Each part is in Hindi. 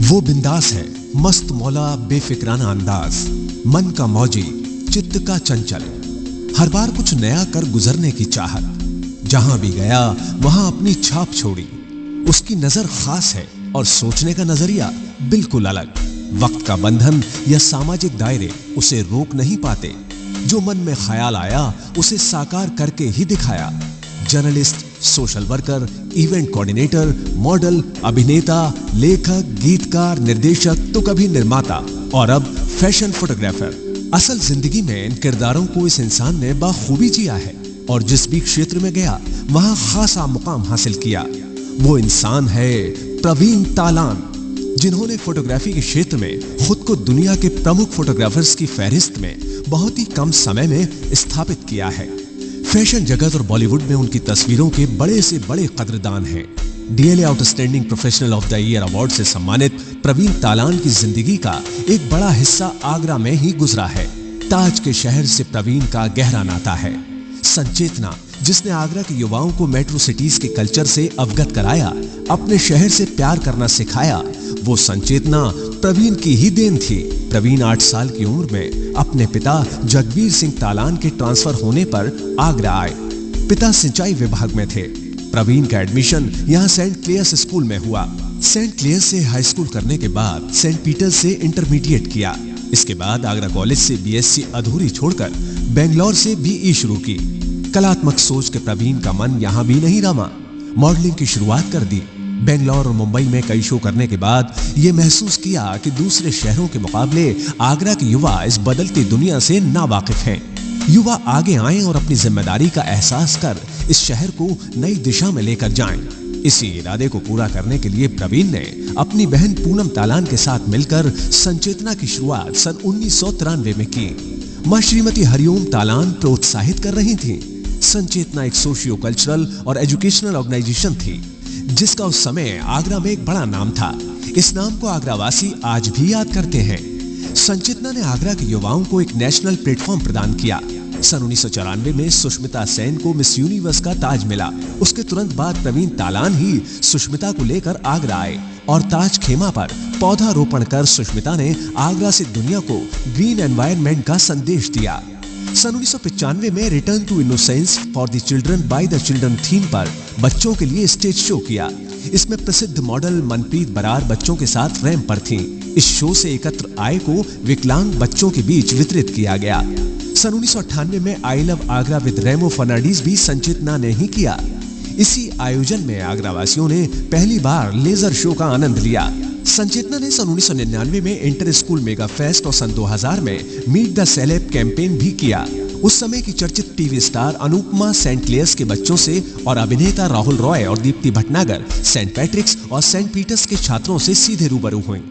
वो बिंदास है, मस्त मौला बेफिक्राना अंदाज, मन का मौजी, चित्त का चंचल, हर बार कुछ नया कर गुजरने की चाहत। जहां भी गया वहां अपनी छाप छोड़ी। उसकी नजर खास है और सोचने का नजरिया बिल्कुल अलग। वक्त का बंधन या सामाजिक दायरे उसे रोक नहीं पाते। जो मन में ख्याल आया उसे साकार करके ही दिखाया। Journalist, social worker, event coordinator, model, अभिनेता, लेखक, गीतकार, निर्देशक तो कभी निर्माता और अब फैशन फोटोग्राफर। असल जिंदगी में इन किरदारों को इस इंसान ने बाखूबी जिया है और जिस भी क्षेत्र में गया वहां खासा मुकाम हासिल किया। वो इंसान है प्रवीण तालान, जिन्होंने फोटोग्राफी के क्षेत्र में खुद को दुनिया के प्रमुख फोटोग्राफर्स की फहरिस्त में बहुत ही कम समय में स्थापित किया है। फैशन जगत और बॉलीवुड में उनकी तस्वीरों के बड़े से बड़े कद्रदान हैं। DLA outstanding professional of the year award से सम्मानित प्रवीण तालान की जिंदगी का एक बड़ा हिस्सा आगरा में ही गुजरा है। ताज के शहर से प्रवीण का गहरा नाता है। संचेतना, जिसने आगरा के युवाओं को मेट्रो सिटीज के कल्चर से अवगत कराया, अपने शहर से प्यार करना सिखाया, वो संचेतना प्रवीण की ही देन थी। प्रवीण 8 साल की उम्र में अपने पिता जगबीर सिंह तालान के ट्रांसफर होने पर आगरा आए। पिता सिंचाई विभाग में थे। प्रवीण का एडमिशन यहाँ सेंट क्लेयर्स स्कूल में हुआ। सेंट क्लेयर्स से हाई स्कूल करने के बाद सेंट पीटर्स से इंटरमीडिएट किया। इसके बाद आगरा कॉलेज से बीएससी अधूरी छोड़कर बेंगलोर से बीई शुरू की। कलात्मक सोच के प्रवीण का मन यहाँ भी नहीं रमा। मॉडलिंग की शुरुआत कर दी। बेंगलोर और मुंबई में कई शो करने के बाद ये महसूस किया कि दूसरे शहरों के मुकाबले आगरा के युवा इस बदलती दुनिया से नावाकिफ हैं। युवा आगे आएं और अपनी जिम्मेदारी का एहसास कर इस शहर को नई दिशा में लेकर जाएं। इसी इरादे को पूरा करने के लिए प्रवीण ने अपनी बहन पूनम तालान के साथ मिलकर संचेतना की शुरुआत सन 1993 में की। मां श्रीमती हरिओम तालान प्रोत्साहित कर रही थी। संचेतना एक सोशियो कल्चरल और एजुकेशनल ऑर्गेनाइजेशन थी जिसका उस समय आगरा में एक बड़ा नाम था। इस नाम को आगरावासी आज भी याद करते हैं। संचेतना ने आगरा के युवाओं को एक नेशनल प्लेटफॉर्म प्रदान किया। सन 1994 में सुष्मिता सेन को मिस यूनिवर्स का ताज मिला। उसके तुरंत बाद प्रवीण तालान ही सुष्मिता को लेकर आगरा आए और ताज खेमा पर पौधारोपण कर सुष्मिता ने आगरा से दुनिया को ग्रीन एनवायरनमेंट का संदेश दिया। सन 1995 में return to innocence for the children by the children theme पर बच्चों के लिए स्टेज शो किया। इसमें प्रसिद्ध मॉडल मनप्रीत बरार बच्चों के साथ रैंप पर थीं। इस शो से एकत्र आय को विकलांग बच्चों के बीच वितरित किया गया। सन 1998 में आई लव आगरा विद रेमो फर्नांडीज भी संचेतना ने ही किया। इसी आयोजन में आगरा वासियों ने पहली बार लेजर शो का आनंद लिया। संचेतना ने सन 1999 में इंटर स्कूल मेगा फेस्ट और सन 2000 में मीट द सेलेब कैंपेन भी किया। उस समय की चर्चित TV star Anupama Saint Clare's के बच्चों से और अभिनेता राहुल रॉय और दीप्ति भटनागर सेंट पैट्रिक्स और सेंट पीटर्स के छात्रों से सीधे रूबरू हुई।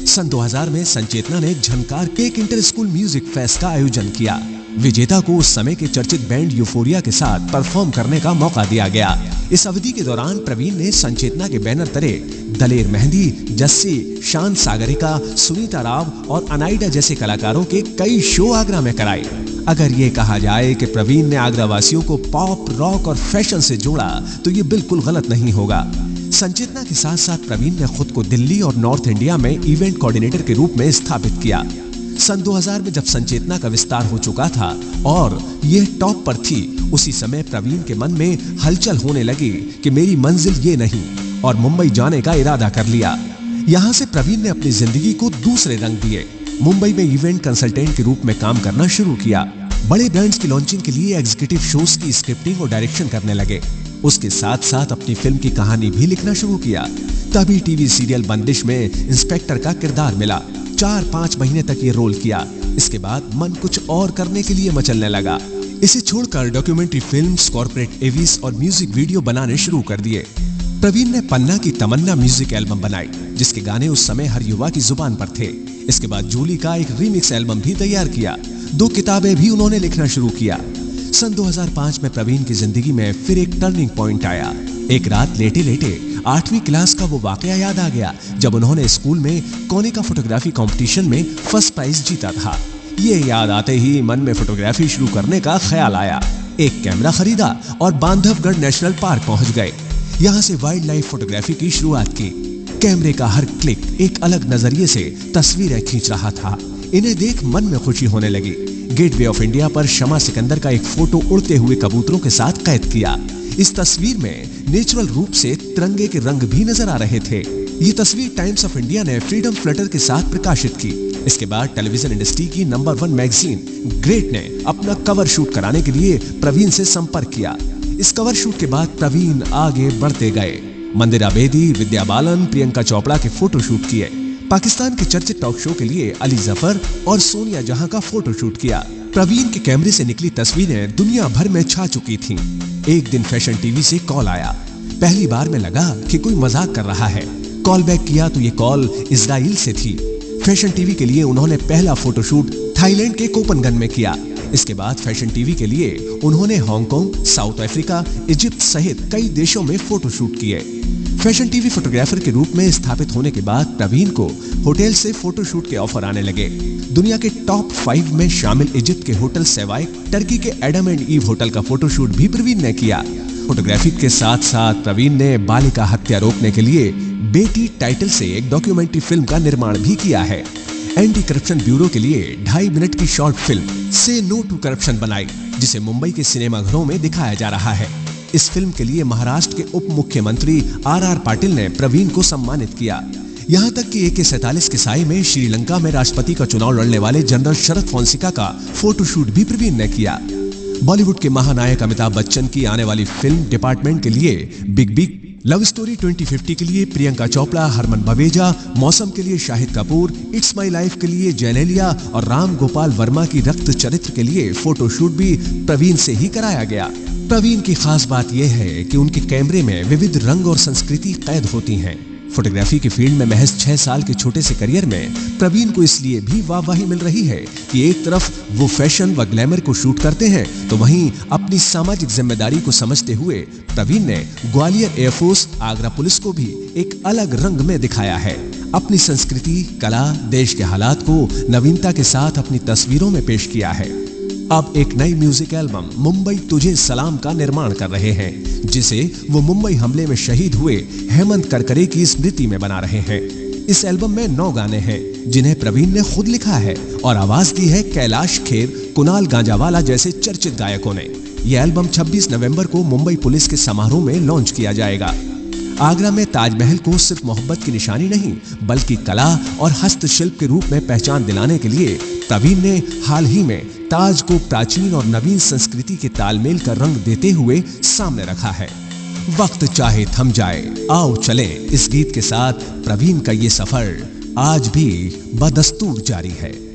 सन 2000 में संचेतना ने झनकार के एक इंटर स्कूल म्यूजिक फेस्ट का आयोजन किया। विजेता को उस समय के चर्चित बैंड यूफोरिया के साथ परफॉर्म करने का मौका दिया गया। इस अवधि के दौरान प्रवीण ने संचेतना के बैनर तले दलेर मेहंदी, जस्सी, शान सागरिका, सुनीता राव और अनाइडा जैसे कलाकारों के कई शो आगरा में कराए। अगर ये कहा जाए कि प्रवीण ने आगरा वासियों को पॉप, रॉक और फैशन से जोड़ा तो ये बिल्कुल गलत नहीं होगा। संचेतना के साथ साथ प्रवीण ने खुद को दिल्ली और नॉर्थ इंडिया में इवेंट कोऑर्डिनेटर के रूप में स्थापित किया। सन 2000 में जब संचेतना का विस्तार हो चुका था और यह टॉप पर थी, उसी समय प्रवीण के मन में हलचल होने लगी कि मेरी मंजिल ये नहीं, और मुंबई जाने का इरादा कर लिया। यहाँ से प्रवीण ने अपनी जिंदगी को दूसरे रंग दिए। मुंबई में इवेंट कंसल्टेंट के रूप में काम करना शुरू किया। बड़े ब्रांड्स की लॉन्चिंग के लिए एग्जीक्यूटिव शोज की स्क्रिप्टिंग और डायरेक्शन करने लगे। उसके साथ साथ अपनी फिल्म की कहानी भी लिखना शुरू किया। तभी टीवी सीरियल बंदिश में इंस्पेक्टर का किरदार मिला। 4-5 महीने तक ये रोल किया। इसके बाद मन कुछ और करने के लिए मचलने लगा। इसे छोड़कर डॉक्यूमेंट्री फिल्म्स, कॉर्पोरेट एवीज और म्यूजिक वीडियो बनाने शुरू कर दिए। प्रवीण ने पन्ना की तमन्ना म्यूजिक एल्बम बनाई, जिसके गाने उस समय हर युवा की जुबान पर थे। इसके बाद जूली का एक रीमिक्स एल्बम भी तैयार किया। 2 किताबें भी उन्होंने लिखना शुरू किया। सन 2005 में प्रवीण की जिंदगी में फिर एक टर्निंग पॉइंट आया। एक रात लेटे लेटे 8वीं क्लास का वो वाकया याद आ गया जब उन्होंने स्कूल में कोनिका फोटोग्राफी कंपटीशन में फर्स्ट प्राइज जीता था। ये याद आते ही मन में फोटोग्राफी शुरू करने का ख्याल आया। एक कैमरा खरीदा और बांधवगढ़ नेशनल पार्क पहुंच गए। यहाँ से वाइल्ड लाइफ फोटोग्राफी की शुरुआत की। कैमरे का हर क्लिक एक अलग नजरिए से तस्वीरें खींच रहा था। इन्हें देख मन में खुशी होने लगी। गेटवे ऑफ इंडिया पर शमा सिकंदर का एक फोटो उड़ते हुए कबूतरों के साथ कैद किया। इस तस्वीर में नेचुरल रूप से तिरंगे के रंग भी नजर आ रहे थे। ये तस्वीर टाइम्स ऑफ इंडिया ने फ्रीडम फ्लटर के साथ प्रकाशित की। इसके बाद टेलीविजन इंडस्ट्री की नंबर 1 मैगजीन ग्रेट ने अपना कवर शूट कराने के लिए प्रवीण से संपर्क किया। इस कवर शूट के बाद प्रवीण आगे बढ़ते गए। मंदिरा बेदी, विद्या बालन, प्रियंका चोपड़ा के फोटो शूट किए। पाकिस्तान के चर्चित टॉक शो के लिए अली जफर और सोनिया जहां का फोटो शूट किया। प्रवीण के कैमरे से निकली तस्वीरें दुनिया भर में छा चुकी थीं। एक दिन फैशन टीवी से कॉल आया। पहली बार में लगा कि कोई मजाक कर रहा है। कॉल बैक किया तो ये कॉल इजराइल से थी। फैशन टीवी के लिए उन्होंने पहला फोटोशूट थाईलैंड के कोपनगन में किया। इसके बाद फैशन टीवी के लिए उन्होंने हांगकांग, साउथ अफ्रीका, इजिप्ट सहित कई देशों में फोटोशूट किए। फैशन टीवी फोटोग्राफर के रूप में स्थापित होने के बाद प्रवीण को होटल से फोटोशूट के ऑफर आने लगे। दुनिया के टॉप 5 में शामिल इजिप्ट के होटल सेवाई, टर्की के एडम एंड ईव होटल का फोटोशूट भी प्रवीण ने किया। फोटोग्राफी के साथ साथ प्रवीण ने बालिका हत्या रोकने के लिए बेटी टाइटल से एक डॉक्यूमेंट्री फिल्म का निर्माण भी किया है। एंटी करप्शन ब्यूरो के लिए 2.5 मिनट की शॉर्ट फिल्म से नो टू करप्शन बनाई, जिसे मुंबई के सिनेमाघरों में दिखाया जा रहा है। इस फिल्म के लिए महाराष्ट्र के उप मुख्यमंत्री आर पाटिल ने प्रवीण को सम्मानित किया। यहां तक कि AK-47 के साए में श्रीलंका में राष्ट्रपति का चुनाव लड़ने वाले जनरल शरद फोंसेका का फोटोशूट भी प्रवीण ने किया। बॉलीवुड के महानायक अमिताभ बच्चन की आने वाली फिल्म डिपार्टमेंट के लिए बिग बी, लव स्टोरी 2050 के लिए प्रियंका चोपड़ा, हरमन बवेजा, मौसम के लिए Shahid Kapoor, it's my life के लिए जयनेलिया और राम गोपाल वर्मा की रक्त चरित्र के लिए फोटोशूट भी प्रवीण से ही कराया गया। प्रवीण की खास बात यह है कि उनके कैमरे में विविध रंग और संस्कृति कैद होती हैं। फोटोग्राफी की फील्ड में महज 6 साल के छोटे से करियर में प्रवीण को इसलिए भी वाहवाही मिल रही है कि एक तरफ वो फैशन व ग्लैमर को शूट करते हैं, तो वहीं अपनी सामाजिक जिम्मेदारी को समझते हुए प्रवीण ने ग्वालियर एयरफोर्स, आगरा पुलिस को भी एक अलग रंग में दिखाया है। अपनी संस्कृति, कला, देश के हालात को नवीनता के साथ अपनी तस्वीरों में पेश किया है। अब एक नई म्यूजिक एल्बम मुंबई तुझे सलाम का निर्माण कर रहे हैं, जिसे वो मुंबई हमले में शहीद हुए हेमंत करकरे की स्मृति में बना रहे हैं। इस एल्बम में 9 गाने हैं, जिन्हें प्रवीण ने खुद लिखा है और आवाज दी है कैलाश खेर, कुणाल गांजावाला जैसे चर्चित गायकों ने। यह एल्बम 26 नवंबर को मुंबई पुलिस के समारोह में लॉन्च किया जाएगा। आगरा में ताजमहल को सिर्फ मोहब्बत की निशानी नहीं, बल्कि कला और हस्तशिल्प के रूप में पहचान दिलाने के लिए प्रवीण ने हाल ही में ताज को प्राचीन और नवीन संस्कृति के तालमेल का रंग देते हुए सामने रखा है। वक्त चाहे थम जाए, आओ चले, इस गीत के साथ प्रवीण का ये सफर आज भी बदस्तूर जारी है।